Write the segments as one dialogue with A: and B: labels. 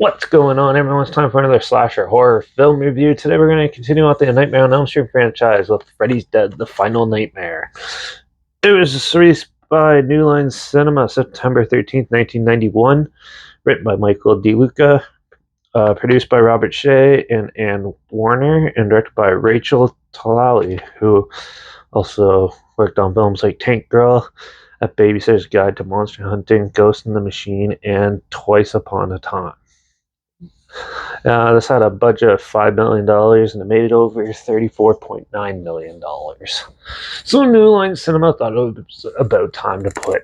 A: What's going on, everyone? It's time for another slasher horror film review. Today we're going to continue with the Nightmare on Elm Street franchise with Freddy's Dead, The Final Nightmare. It was released by New Line Cinema September 13th, 1991. Written by Michael DeLuca. Produced by Robert Shea and Ann Warner. And directed by Rachel Talalay, who also worked on films like Tank Girl, A Babysitter's Guide to Monster Hunting, Ghost in the Machine, and Twice Upon a Time. This had a budget of $5 million and it made it over $34.9 million. So New Line Cinema thought it was about time to put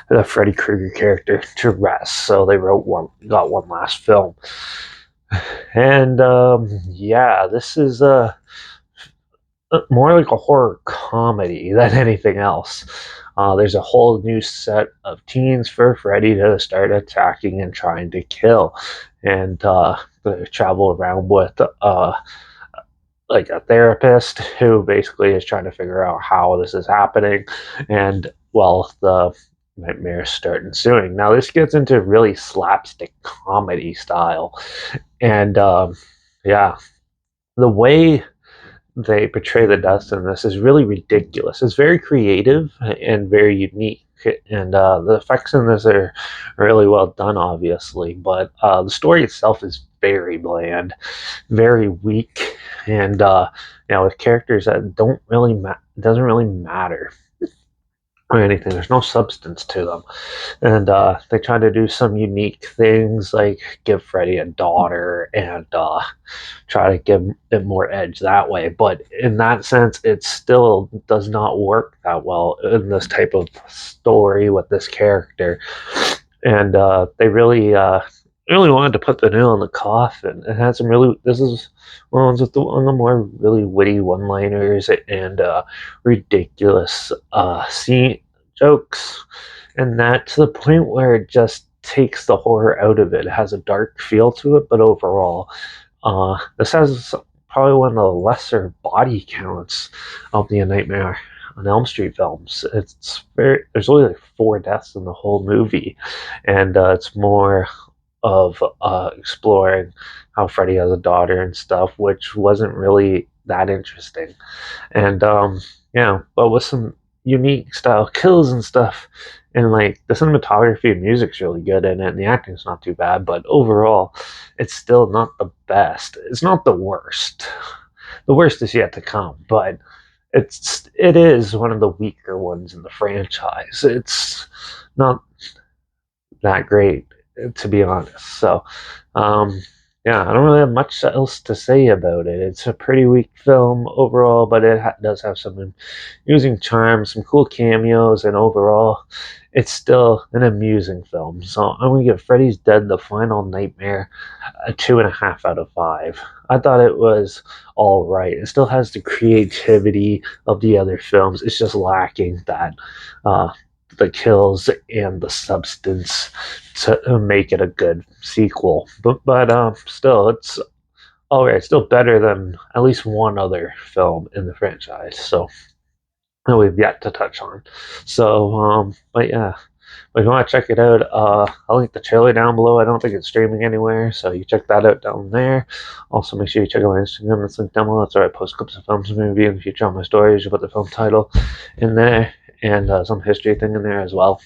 A: the Freddy Krueger character to rest. So they got one last film. And this is more like a horror comedy than anything else. There's a whole new set of teens for Freddy to start attacking and trying to kill. And they travel around with like a therapist who basically is trying to figure out how this is happening. And the nightmares start ensuing. Now this gets into really slapstick comedy style. And the way they portray the deaths in this is really ridiculous. It's very creative and very unique, and the effects in this are really well done, obviously, but the story itself is very bland, very weak, and with characters that doesn't really matter or anything. There's no substance to them, and they try to do some unique things like give Freddy a daughter and try to give it more edge that way. But in that sense, it still does not work that well in this type of story with this character. And they really wanted to put the nail in the coffin. It had some really. This is one of the more really witty one-liners and ridiculous scene jokes, and that to the point where it just takes the horror out of it. It has a dark feel to it, but overall, this has probably one of the lesser body counts of the Nightmare on Elm Street films. There's only like 4 deaths in the whole movie, and it's more of exploring how Freddy has a daughter and stuff, which wasn't really that interesting. And but with some unique style kills and stuff, and like the cinematography and music's really good in it, and the acting's not too bad, but overall it's still not the best. It's not the worst. The worst is yet to come, but it is one of the weaker ones in the franchise. It's not that great, to be honest. So I don't really have much else to say about it. It's a pretty weak film overall, but it does have some amusing charms, some cool cameos, and overall, it's still an amusing film. So I'm going to give Freddy's Dead, The Final Nightmare a 2.5 out of 5. I thought it was all right. It still has the creativity of the other films. It's just lacking that the kills and the substance to make it a good sequel. But still, it's all right. It's still better than at least one other film in the franchise. So that we've yet to touch on. So, but yeah. But if you want to check it out, I'll link the trailer down below. I don't think it's streaming anywhere, so you check that out down there. Also, make sure you check out my Instagram. It's linked down below. That's where I post clips of films and review. If you check out my stories, you put the film title in there and some history thing in there as well.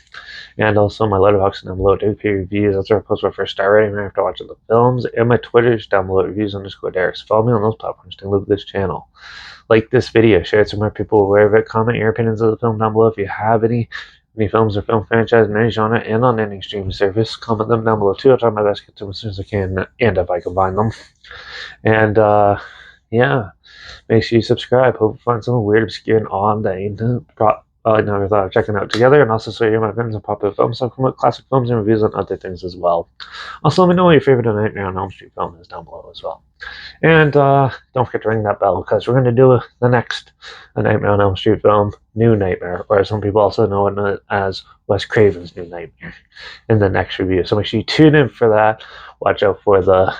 A: And also my Letterbox down below, WP reviews. That's where I post my first star rating right after watching the films. And my Twitter's down below, reviews_Darius. Follow me on those platforms to look at this channel. Like this video, share it to more people aware of it. Comment your opinions of the film down below. If you have any films or film franchise in any genre and on any streaming service, comment them down below too. I'll try my best to get to them as soon as I can, and if I can find them. And make sure you subscribe. Hope you find something weird, obscure, and odd that I never thought of checking out together, and also share my opinions on popular films, some classic films, and reviews on other things as well. Also, let me know what your favorite Nightmare on Elm Street film is down below as well. And don't forget to ring that bell, because we're going to do the next Nightmare on Elm Street film, New Nightmare, or some people also know it as Wes Craven's New Nightmare, in the next review. So make sure you tune in for that. Watch out for the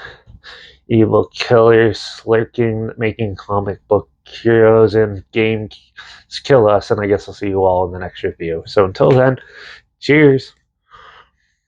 A: evil killers lurking, making comic book heroes and games kill us, and I guess I'll see you all in the next review. So until then, cheers.